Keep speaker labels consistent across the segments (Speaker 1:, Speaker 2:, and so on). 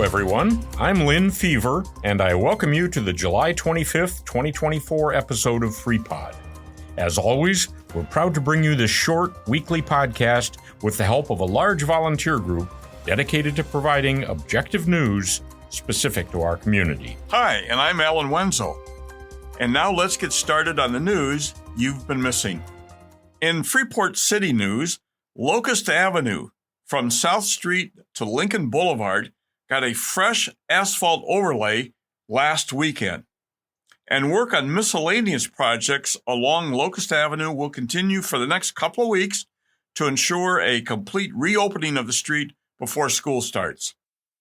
Speaker 1: everyone. I'm Lynn Fever, and I welcome you to the July 25th, 2024 episode of FREEPOD. As always, we're proud to bring you this short, weekly podcast with the help of a large volunteer group dedicated to providing objective news specific to our community.
Speaker 2: Hi, and I'm Alan Wenzel. And now let's get started on the news you've been missing. In Freeport City news, Locust Avenue from South Street to Lincoln Boulevard got a fresh asphalt overlay last weekend. And work on miscellaneous projects along Locust Avenue will continue for the next couple of weeks to ensure a complete reopening of the street before school starts.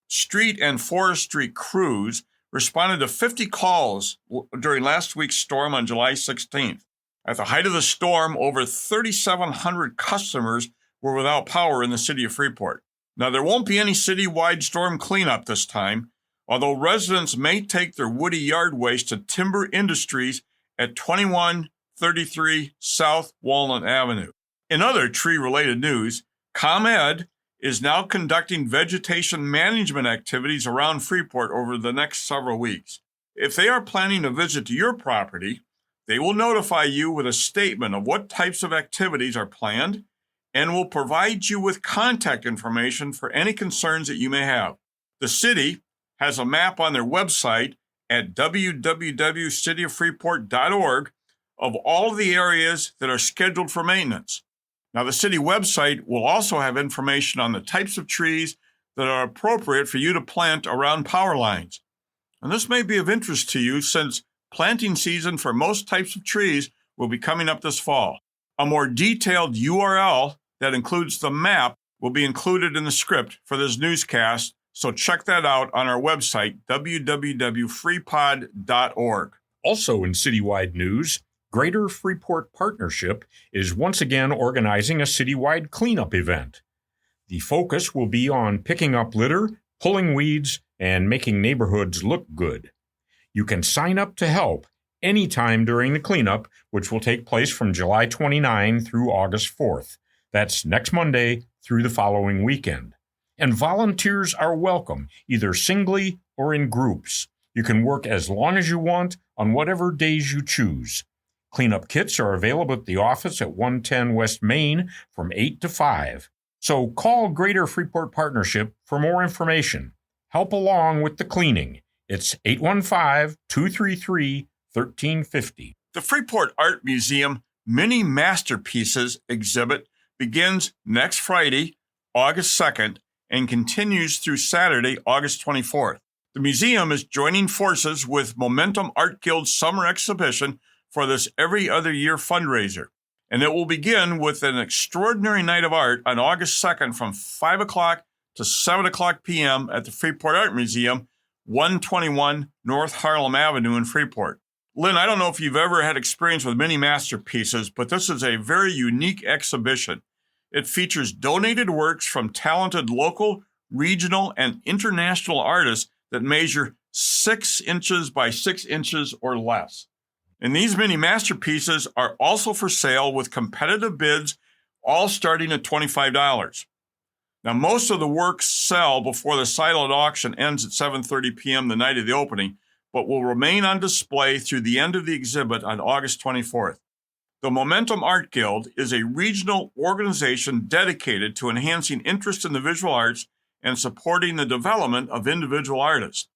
Speaker 2: Street and forestry crews responded to 50 calls during last week's storm on July 16th. At the height of the storm, over 3,700 customers were without power in the city of Freeport. Now, there won't be any citywide storm cleanup this time, although residents may take their woody yard waste to Timber Industries at 2133 South Walnut Avenue. In other tree-related news, ComEd is now conducting vegetation management activities around Freeport over the next several weeks. If they are planning a visit to your property, they will notify you with a statement of what types of activities are planned and will provide you with contact information for any concerns that you may have. The city has a map on their website at www.cityoffreeport.org of all of the areas that are scheduled for maintenance. Now, the city website will also have information on the types of trees that are appropriate for you to plant around power lines. And this may be of interest to you since planting season for most types of trees will be coming up this fall. A more detailed URL that includes the map will be included in the script for this newscast, so check that out on our website, www.freepod.org.
Speaker 1: Also in citywide news, Greater Freeport Partnership is once again organizing a citywide cleanup event. The focus will be on picking up litter, pulling weeds, and making neighborhoods look good. You can sign up to help anytime during the cleanup, which will take place from July 29 through August 4th. That's next Monday through the following weekend. And volunteers are welcome, either singly or in groups. You can work as long as you want on whatever days you choose. Cleanup kits are available at the office at 110 West Main from 8 to 5. So call Greater Freeport Partnership for more information. Help along with the cleaning. It's 815-233-1350.
Speaker 2: The Freeport Art Museum Mini Masterpieces exhibit begins next Friday, August 2nd, and continues through Saturday, August 24th. The museum is joining forces with Momentum Art Guild's summer exhibition for this every other year fundraiser. And it will begin with an extraordinary night of art on August 2nd from 5 o'clock to 7 o'clock p.m. at the Freeport Art Museum, 121 North Harlem Avenue in Freeport. Lynn, I don't know if you've ever had experience with mini masterpieces, but this is a very unique exhibition. It features donated works from talented local, regional, and international artists that measure 6 inches by 6 inches or less. And these mini masterpieces are also for sale with competitive bids, all starting at $25. Now, most of the works sell before the silent auction ends at 7:30 p.m. the night of the opening, but will remain on display through the end of the exhibit on August 24th. The Momentum Art Guild is a regional organization dedicated to enhancing interest in the visual arts and supporting the development of individual artists.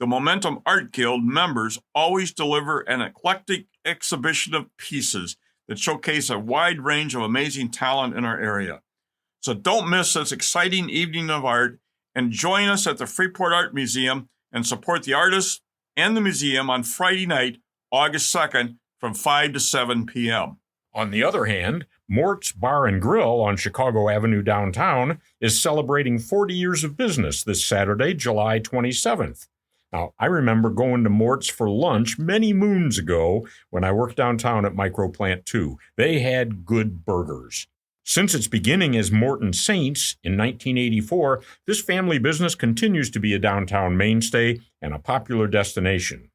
Speaker 2: The Momentum Art Guild members always deliver an eclectic exhibition of pieces that showcase a wide range of amazing talent in our area. So don't miss this exciting evening of art and join us at the Freeport Art Museum and support the artists and the museum on Friday night, August 2nd, from 5 to 7 p.m.
Speaker 1: On the other hand, MORT'S Bar and Grill on Chicago Avenue downtown is celebrating 40 years of business this Saturday, July 27th. Now, I remember going to MORT'S for lunch many moons ago when I worked downtown at Microplant 2. They had good burgers. Since its beginning as Morton Saints in 1984, this family business continues to be a downtown mainstay and a popular destination.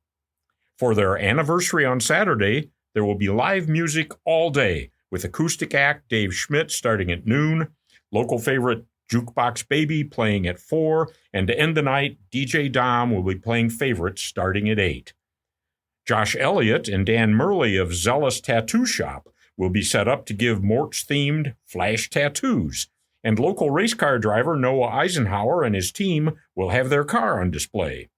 Speaker 1: For their anniversary on Saturday, there will be live music all day with acoustic act Dave Schmidt starting at noon, local favorite Jukebox Baby playing at 4, and to end the night, DJ Dom will be playing favorites starting at 8. Josh Elliott and Dan Murley of Zealous Tattoo Shop will be set up to give MORT'S-themed flash tattoos, and local race car driver Noah Eisenhower and his team will have their car on display.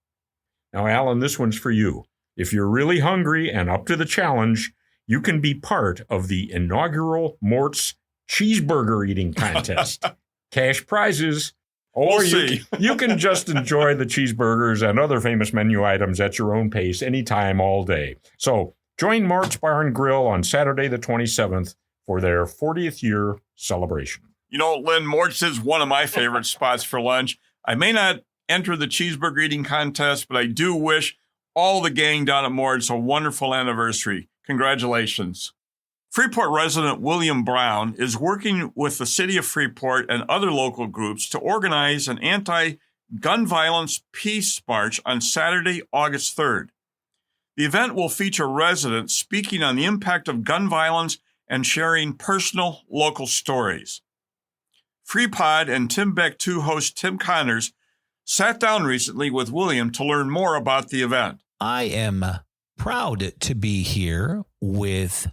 Speaker 1: Now, Alan, this one's for you. If you're really hungry and up to the challenge, you can be part of the inaugural MORT'S cheeseburger eating contest. Cash prizes. Or you can just enjoy the cheeseburgers and other famous menu items at your own pace anytime, all day. So join MORT'S Bar and Grill on Saturday the 27th for their 40th year celebration.
Speaker 2: You know, Lynn, MORT'S is one of my favorite spots for lunch. I may not enter the cheeseburger eating contest, but I do wish all the gang down at MORT'S a wonderful anniversary. Congratulations. Freeport resident William Brown is working with the city of Freeport and other local groups to organize an anti-gun violence peace march on Saturday, August 3rd. The event will feature residents speaking on the impact of gun violence and sharing personal local stories. FREEPOD and TimBeck2 host Tim Connors sat down recently with William to learn more about the event.
Speaker 3: I am proud to be here with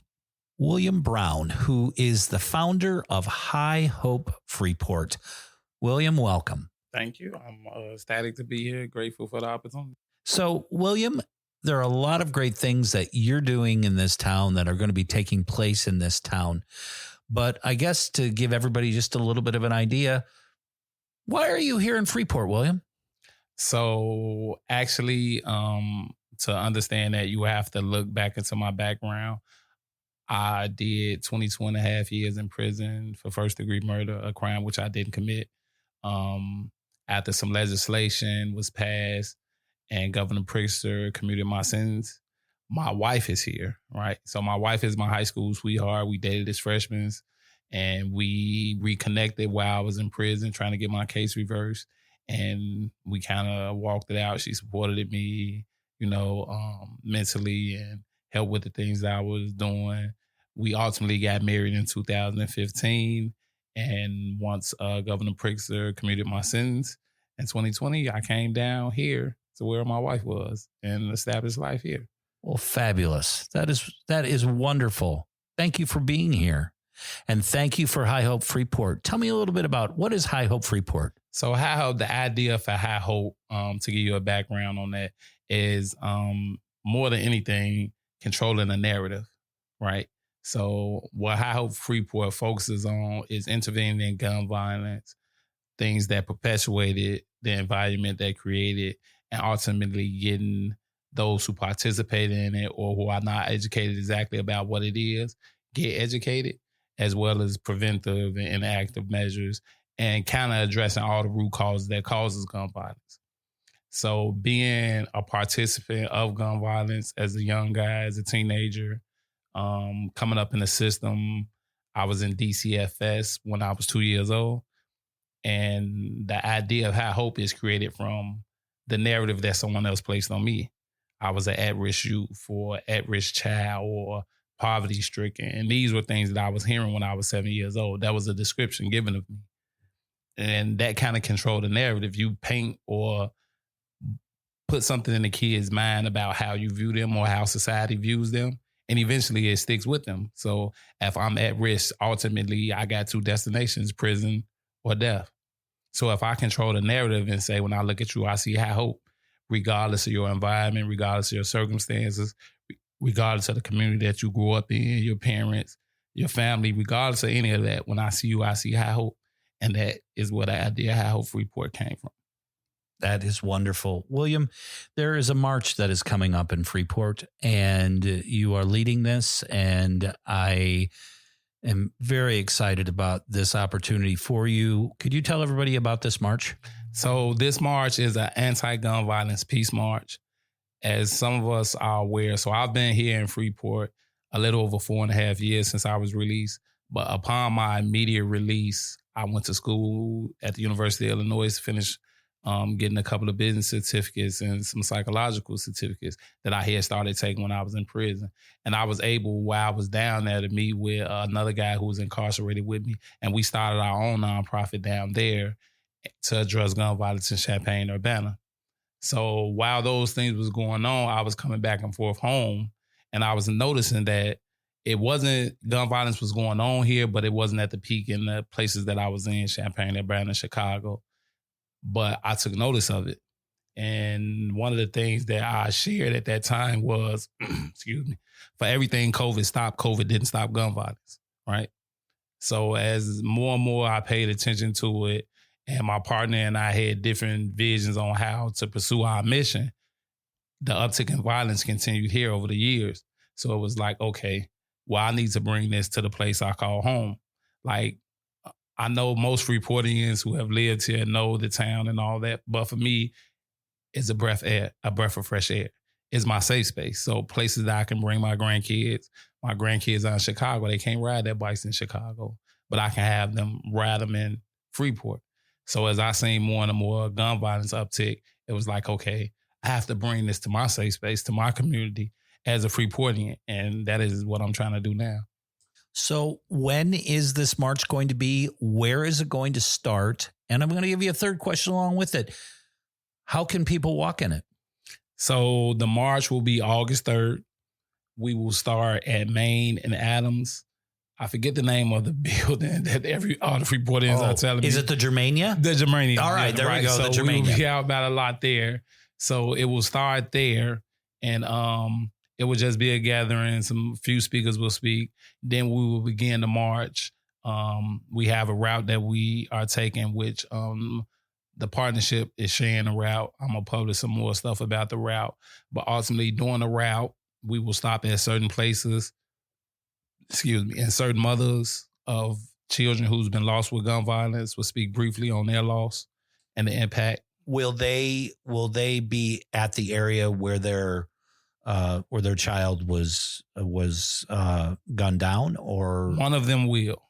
Speaker 3: William Brown, who is the founder of High Hope Freeport. William, welcome.
Speaker 4: Thank you. I'm ecstatic to be here. Grateful for the opportunity.
Speaker 3: So, William, there are a lot of great things that you're doing in this town that are going to be taking place in this town. But I guess to give everybody just a little bit of an idea, why are you here in Freeport, William?
Speaker 4: So actually, to understand that, you have to look back into my background. I did 22 and a half years in prison for first-degree murder, a crime which I didn't commit. After some legislation was passed and Governor Pritzker commuted my sentence, my wife is here, right? So my wife is my high school sweetheart. We dated as freshmen, and we reconnected while I was in prison trying to get my case reversed. And we kind of walked it out. She supported me, mentally, and helped with the things that I was doing. We ultimately got married in 2015. And once Governor Pritzker commuted my sentence in 2020, I came down here to where my wife was and established life here.
Speaker 3: Well, fabulous. That is wonderful. Thank you for being here. And thank you for High Hope Freeport. Tell me a little bit about what is High Hope Freeport?
Speaker 4: So High Hope, the idea for High Hope, to give you a background on that, is more than anything, controlling the narrative, right? So what High Hope Freeport focuses on is intervening in gun violence, things that perpetuated the environment that created, and ultimately getting those who participated in it or who are not educated exactly about what it is, get educated, as well as preventive and interactive measures, and kind of addressing all the root causes that causes gun violence. So being a participant of gun violence as a young guy, as a teenager, coming up in the system, I was in DCFS when I was 2 years old. And the idea of High Hope is created from the narrative that someone else placed on me. I was an at-risk youth or at-risk child or poverty-stricken. And these were things that I was hearing when I was 7 years old. That was a description given of me. And that kind of controlled the narrative. You paint or put something in the kid's mind about how you view them or how society views them, and eventually it sticks with them. So if I'm at risk, ultimately I got two destinations, prison or death. So if I control the narrative and say, when I look at you, I see High Hope, regardless of your environment, regardless of your circumstances, regardless of the community that you grew up in, your parents, your family, regardless of any of that, when I see you, I see High Hope. And that is where the idea High Hope Freeport came from.
Speaker 3: That is wonderful. William, there is a march that is coming up in Freeport, and you are leading this, and I am very excited about this opportunity for you. Could you tell everybody about this march?
Speaker 4: So this march is an anti-gun violence peace march. As some of us are aware, so I've been here in Freeport a little over 4.5 years since I was released. But upon my immediate release, I went to school at the University of Illinois to finish getting a couple of business certificates and some psychological certificates that I had started taking when I was in prison. And I was able, while I was down there, to meet with another guy who was incarcerated with me. And we started our own nonprofit down there to address gun violence in Champaign-Urbana. So while those things was going on, I was coming back and forth home, and I was noticing that it wasn't, gun violence was going on here, but it wasn't at the peak in the places that I was in, Champaign-Urbana, Chicago. But I took notice of it. And one of the things that I shared at that time was, excuse me, for everything COVID stopped, COVID didn't stop gun violence, right? So as more and more I paid attention to it, and my partner and I had different visions on how to pursue our mission, the uptick in violence continued here over the years. So it was like, okay, well, I need to bring this to the place I call home. Like, I know most Freeportians who have lived here know the town and all that, but for me, it's a breath of fresh air. It's my safe space. So places that I can bring my grandkids are in Chicago. They can't ride their bikes in Chicago, but I can have them ride them in Freeport. So as I seen more and more gun violence uptick, it was like, okay, I have to bring this to my safe space, to my community as a Freeportian. And that is what I'm trying to do now.
Speaker 3: So when is this march going to be? Where is it going to start? And I'm going to give you a third question along with it. How can people walk in it?
Speaker 4: So the march will be August 3rd. We will start at Main and Adams. I forget the name of the building that all the Freeportians are telling me.
Speaker 3: Is it the Germania?
Speaker 4: The Germania.
Speaker 3: All right, there we go.
Speaker 4: So
Speaker 3: the Germania.
Speaker 4: We'll be out about a lot there. So it will start there, and it will just be a gathering. Some few speakers will speak. Then we will begin the march. We have a route that we are taking, which the partnership is sharing a route. I'm gonna publish some more stuff about the route, but ultimately during the route, we will stop at certain places. And certain mothers of children who's been lost with gun violence will speak briefly on their loss and the impact.
Speaker 3: Will they be at the area where their child was gunned down, or
Speaker 4: one of them will?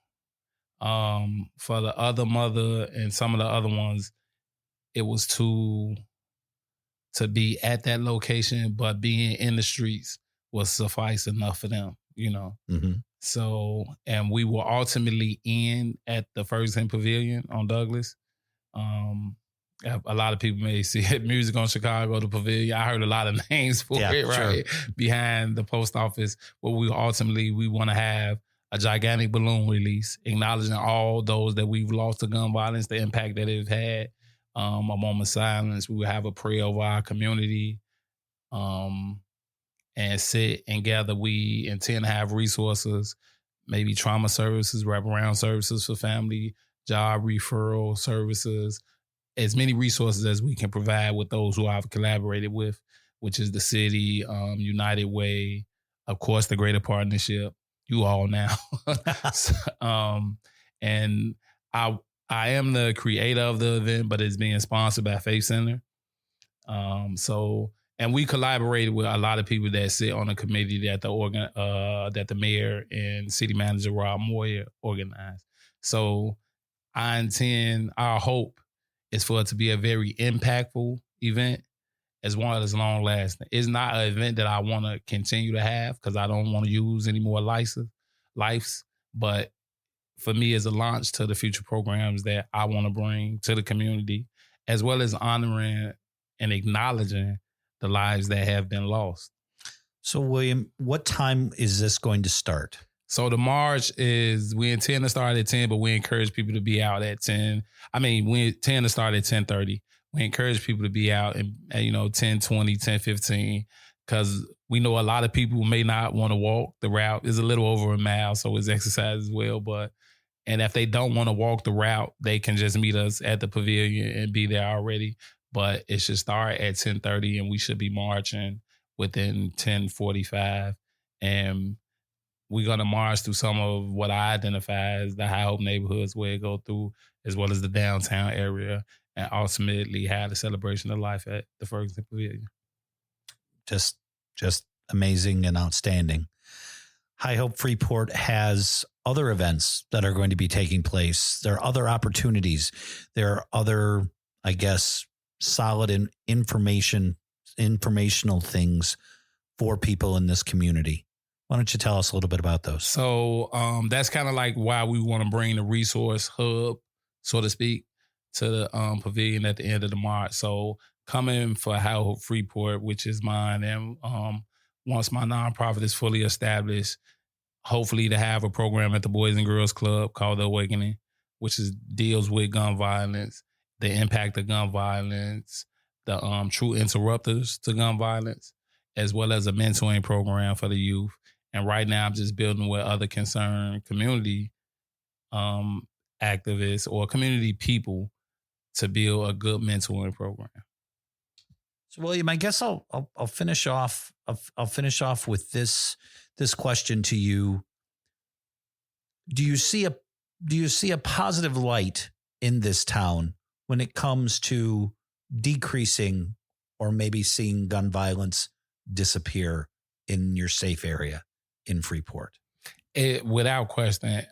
Speaker 4: For the other mother and some of the other ones, it was to be at that location, but being in the streets was suffice enough for them, you know.
Speaker 3: Mm-hmm.
Speaker 4: So, and we will ultimately end at the Ferguson Pavilion on Douglas. A lot of people may see it, Music on Chicago, the Pavilion. I heard a lot of names for it, right? Sure. Behind the post office, where we want to have a gigantic balloon release, acknowledging all those that we've lost to gun violence, the impact that it's had. A moment of silence. We will have a prayer over our community. And sit and gather. We intend to have resources, maybe trauma services, wraparound services for family, job referral services, as many resources as we can provide with those who I've collaborated with, which is the city, United Way, of course, the Greater Partnership, you all now. And I am the creator of the event, but it's being sponsored by Faith Center. And we collaborated with a lot of people that sit on a committee that the mayor and city manager Rob Moyer organized. So our hope is for it to be a very impactful event as well as long lasting. It's not an event that I want to continue to have because I don't want to use any more lives, but for me, it's a launch to the future programs that I want to bring to the community, as well as honoring and acknowledging the lives that have been lost.
Speaker 3: So, William, what time is this going to start?
Speaker 4: So the march we intend to start at 10, but we encourage people to be out at 10. We intend to start at 10:30. We encourage people to be out at 10:20, 10:15, because we know a lot of people may not want to walk the route. It's a little over a mile, so it's exercise as well. And if they don't want to walk the route, they can just meet us at the pavilion and be there already. But it should start at 10:30, and we should be marching within 10:45. And we're going to march through some of what I identify as the High Hope neighborhoods where it go through, as well as the downtown area, and ultimately have the celebration of life at the Ferguson Pavilion.
Speaker 3: Just amazing and outstanding. High Hope Freeport has other events that are going to be taking place. There are other opportunities. There are other, solid informational things for people in this community. Why don't you tell us a little bit about those?
Speaker 4: So that's kind of like why we want to bring the resource hub, so to speak, to the pavilion at the end of the March. So coming for How Freeport, which is mine, and once my nonprofit is fully established, hopefully to have a program at the Boys and Girls Club called The Awakening, which deals with gun violence, the impact of gun violence, the true interrupters to gun violence, as well as a mentoring program for the youth. And right now I'm just building with other concerned community activists or community people to build a good mentoring program.
Speaker 3: So, William, I guess I'll finish off. I'll finish off with this question to you. Do you see a positive light in this town when it comes to decreasing or maybe seeing gun violence disappear in your safe area in Freeport?
Speaker 4: Without question.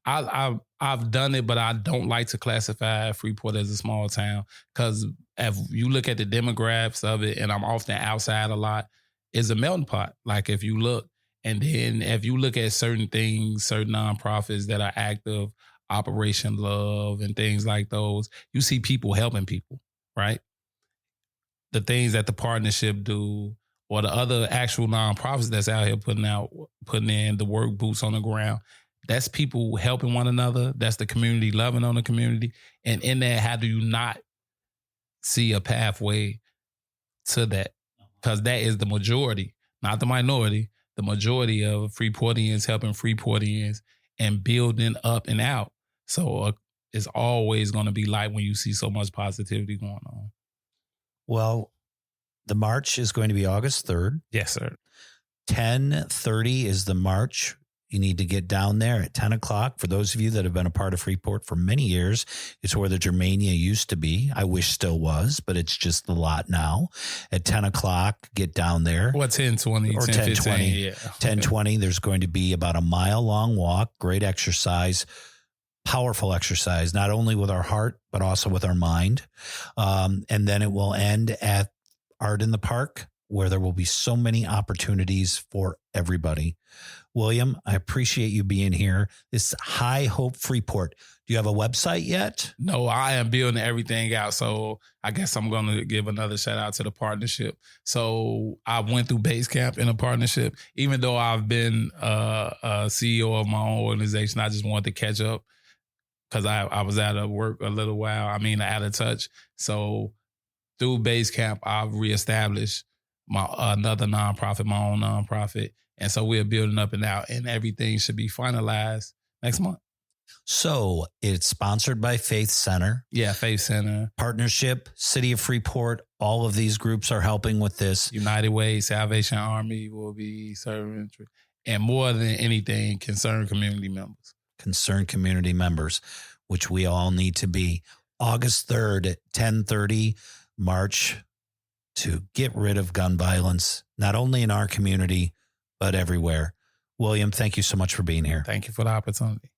Speaker 4: I've done it, but I don't like to classify Freeport as a small town because if you look at the demographics of it, and I'm often outside a lot, it's a melting pot. Like if you look, and then if you look at certain things, certain nonprofits that are active, Operation Love and things like those, you see people helping people, right? The things that the partnership do, or the other actual nonprofits that's out here putting in the work, boots on the ground. That's people helping one another. That's the community loving on the community. And in that, how do you not see a pathway to that? Because that is the majority, not the minority. The majority of Freeportians helping Freeportians and building up and out. So it's always going to be light when you see so much positivity going on.
Speaker 3: Well, the march is going to be August 3rd.
Speaker 4: Yes, sir.
Speaker 3: 10:30 is the march. You need to get down there at 10 o'clock. For those of you that have been a part of Freeport for many years, it's where the Germania used to be. I wish still was, but it's just the lot now. At 10 o'clock, get down there.
Speaker 4: What, 10:20?
Speaker 3: Or 10:20.
Speaker 4: Yeah.
Speaker 3: 10:20, there's going to be about a mile-long walk, great exercise, powerful exercise, not only with our heart, but also with our mind. And then it will end at Art in the Park, where there will be so many opportunities for everybody. William, I appreciate you being here. This High Hope Freeport. Do you have a website yet?
Speaker 4: No, I am building everything out. So I guess I'm going to give another shout out to the partnership. So I went through base camp in a partnership. Even though I've been a CEO of my own organization, I just wanted to catch up because I was out of work a little while. Out of touch. So through base camp, I've reestablished another nonprofit, my own nonprofit. And so we're building up and out, and everything should be finalized next month.
Speaker 3: So it's sponsored by Faith Center.
Speaker 4: Yeah, Faith Center.
Speaker 3: Partnership, City of Freeport. All of these groups are helping with this.
Speaker 4: United Way, Salvation Army will be serving. And more than anything, concerned community members.
Speaker 3: Concerned community members, which we all need to be. August 3rd at 10:30, march to get rid of gun violence, not only in our community, but everywhere. William, thank you so much for being here.
Speaker 4: Thank you for the opportunity.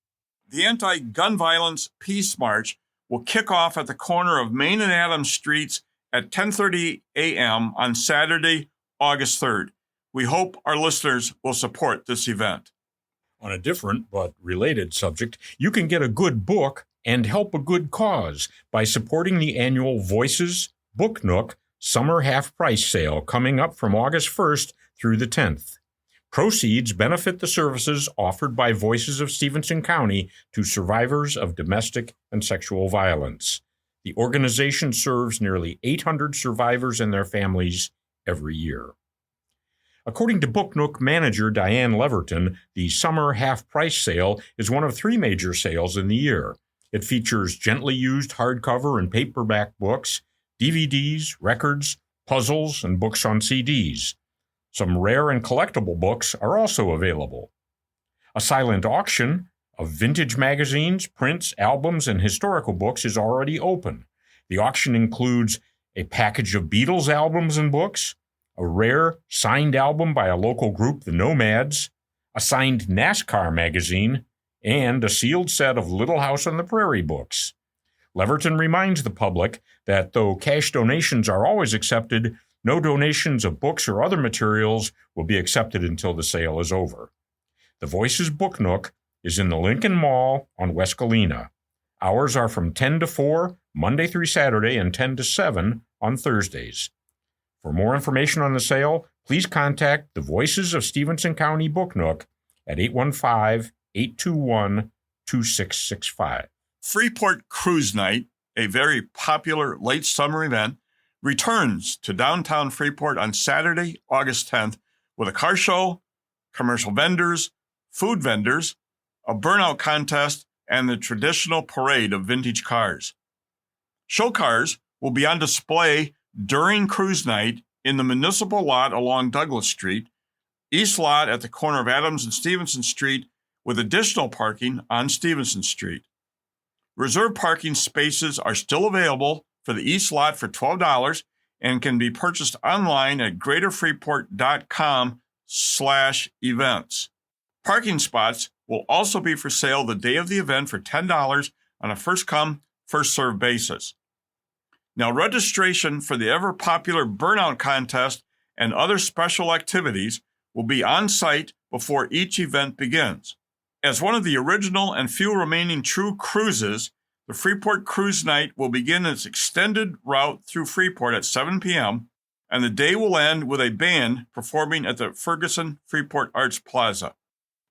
Speaker 2: The Anti-Gun Violence Peace March will kick off at the corner of Main and Adams Streets at 10:30 a.m. on Saturday, August 3rd. We hope our listeners will support this event.
Speaker 1: On a different but related subject, you can get a good book and help a good cause by supporting the annual Voices Book Nook Summer Half Price Sale coming up from August 1st through the 10th. Proceeds benefit the services offered by Voices of Stephenson County to survivors of domestic and sexual violence. The organization serves nearly 800 survivors and their families every year. According to Book Nook manager Diane Leverton, the Summer Half Price Sale is one of 3 major sales in the year. It features gently used hardcover and paperback books, DVDs, records, puzzles, and books on CDs. Some rare and collectible books are also available. A silent auction of vintage magazines, prints, albums, and historical books is already open. The auction includes a package of Beatles albums and books, a rare signed album by a local group, the Nomads, a signed NASCAR magazine, and a sealed set of Little House on the Prairie books. Leverton reminds the public that though cash donations are always accepted, no donations of books or other materials will be accepted until the sale is over. The Voices Book Nook is in the Lincoln Mall on West Galena. Hours are from 10 to 4, Monday through Saturday, and 10 to 7 on Thursdays. For more information on the sale, please contact the Voices of Stevenson County Book Nook at 815-821-2665.
Speaker 2: Freeport Cruise Night, a very popular late summer event, returns to downtown Freeport on Saturday, August 10th, with a car show, commercial vendors, food vendors, a burnout contest, and the traditional parade of vintage cars. Show cars will be on display during cruise night in the municipal lot along Douglas Street, east lot at the corner of Adams and Stevenson Street, with additional parking on Stevenson Street. Reserved parking spaces are still available for the east lot for $12 and can be purchased online at greaterfreeport.com/events. Parking spots will also be for sale the day of the event for $10 on a first-come, first-served basis. Now, registration for the ever-popular burnout contest and other special activities will be on site before each event begins. As one of the original and few remaining true cruises, the Freeport Cruise Night will begin its extended route through Freeport at 7 p.m., and the day will end with a band performing at the Ferguson Freeport Arts Plaza.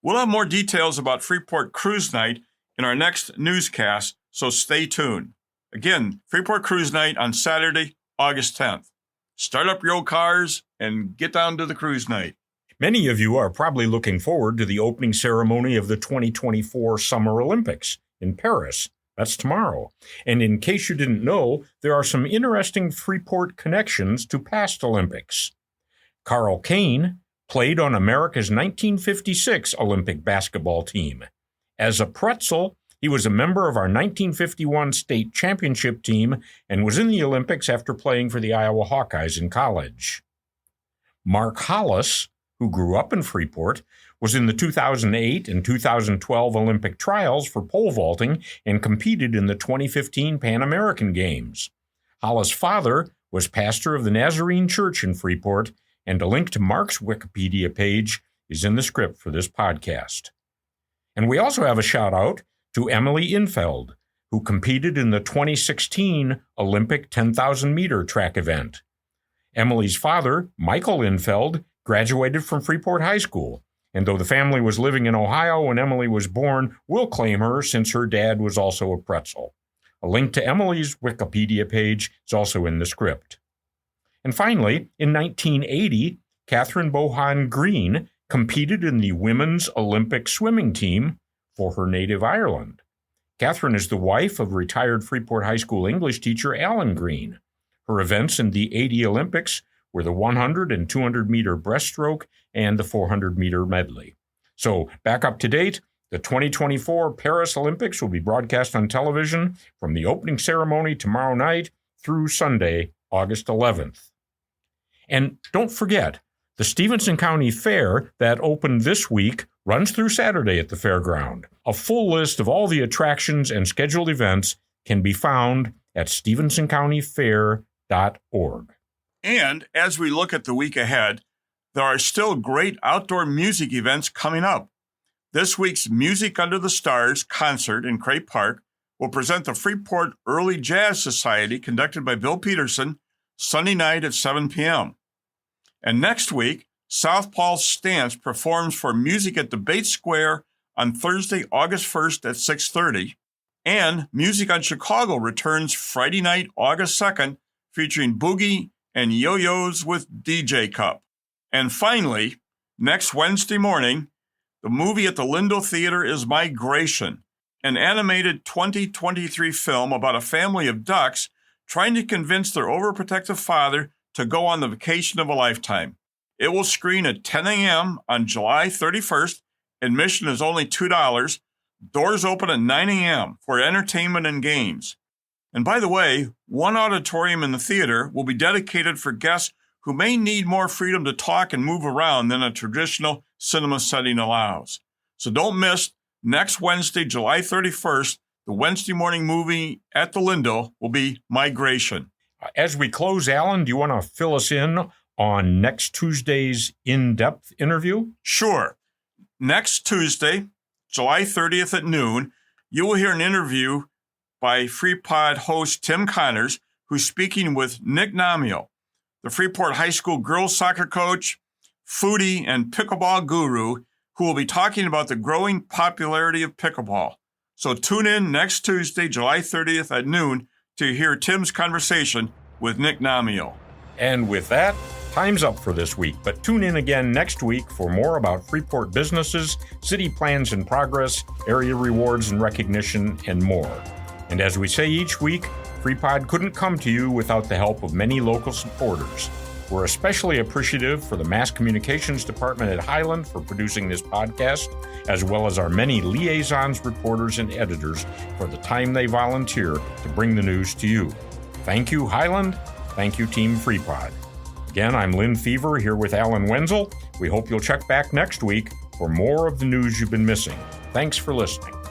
Speaker 2: We'll have more details about Freeport Cruise Night in our next newscast, so stay tuned. Again, Freeport Cruise Night on Saturday, August 10th. Start up your old cars and get down to the cruise night.
Speaker 1: Many of you are probably looking forward to the opening ceremony of the 2024 Summer Olympics in Paris. That's tomorrow. And in case you didn't know, there are some interesting Freeport connections to past Olympics. Carl Kane played on America's 1956 Olympic basketball team. As a pretzel, he was a member of our 1951 state championship team and was in the Olympics after playing for the Iowa Hawkeyes in college. Mark Hollis, who grew up in Freeport, was in the 2008 and 2012 Olympic trials for pole vaulting and competed in the 2015 Pan American Games. Hollis' father was pastor of the Nazarene Church in Freeport, and a link to Mark's Wikipedia page is in the script for this podcast. And we also have a shout-out to Emily Infeld, who competed in the 2016 Olympic 10,000-meter track event. Emily's father, Michael Infeld, graduated from Freeport High School, and though the family was living in Ohio when Emily was born, we'll claim her since her dad was also a pretzel. A link to Emily's Wikipedia page is also in the script. And finally, in 1980, Catherine Bohan Green competed in the women's Olympic swimming team for her native Ireland. Catherine is the wife of retired Freeport High School English teacher Alan Green. Her events in the 80 Olympics were the 100 and 200-meter breaststroke and the 400-meter medley. So, back up to date, the 2024 Paris Olympics will be broadcast on television from the opening ceremony tomorrow night through Sunday, August 11th. And don't forget, the Stevenson County Fair that opened this week runs through Saturday at the fairground. A full list of all the attractions and scheduled events can be found at stevensoncountyfair.org.
Speaker 2: And as we look at the week ahead, there are still great outdoor music events coming up. This week's Music Under the Stars concert in Krape Park will present the Freeport Early Jazz Society conducted by Bill Peterson Sunday night at 7 p.m. And next week, Southpaw Stance performs for Music at Debate Square on Thursday, August 1st at 6:30. And Music on Chicago returns Friday night, August 2nd, featuring Boogie and Yo-Yos with DJ Cup. And finally, next Wednesday morning, the movie at the Lindo Theater is Migration, an animated 2023 film about a family of ducks trying to convince their overprotective father to go on the vacation of a lifetime. It will screen at 10 a.m. on July 31st. Admission is only $2. Doors open at 9 a.m. for entertainment and games. And by the way, one auditorium in the theater will be dedicated for guests who may need more freedom to talk and move around than a traditional cinema setting allows. So don't miss next Wednesday, July 31st, The Wednesday morning movie at the Lindo will be Migration.
Speaker 1: As we close, Alan, do you want to fill us in on next Tuesday's in-depth interview?
Speaker 2: Sure. Next Tuesday, July 30th at noon, you will hear an interview by FreePod host Tim Connors, who's speaking with Nick Namio, the Freeport High School girls soccer coach, foodie, and pickleball guru, who will be talking about the growing popularity of pickleball. So tune in next Tuesday, July 30th at noon to hear Tim's conversation with Nick Namio.
Speaker 1: And with that, time's up for this week, but tune in again next week for more about Freeport businesses, city plans in progress, area rewards and recognition, and more. And as we say each week, FreePod couldn't come to you without the help of many local supporters. We're especially appreciative for the Mass Communications Department at Highland for producing this podcast, as well as our many liaisons, reporters, and editors for the time they volunteer to bring the news to you. Thank you, Highland. Thank you, Team FreePod. Again, I'm Lynn Fever here with Alan Wenzel. We hope you'll check back next week for more of the news you've been missing. Thanks for listening.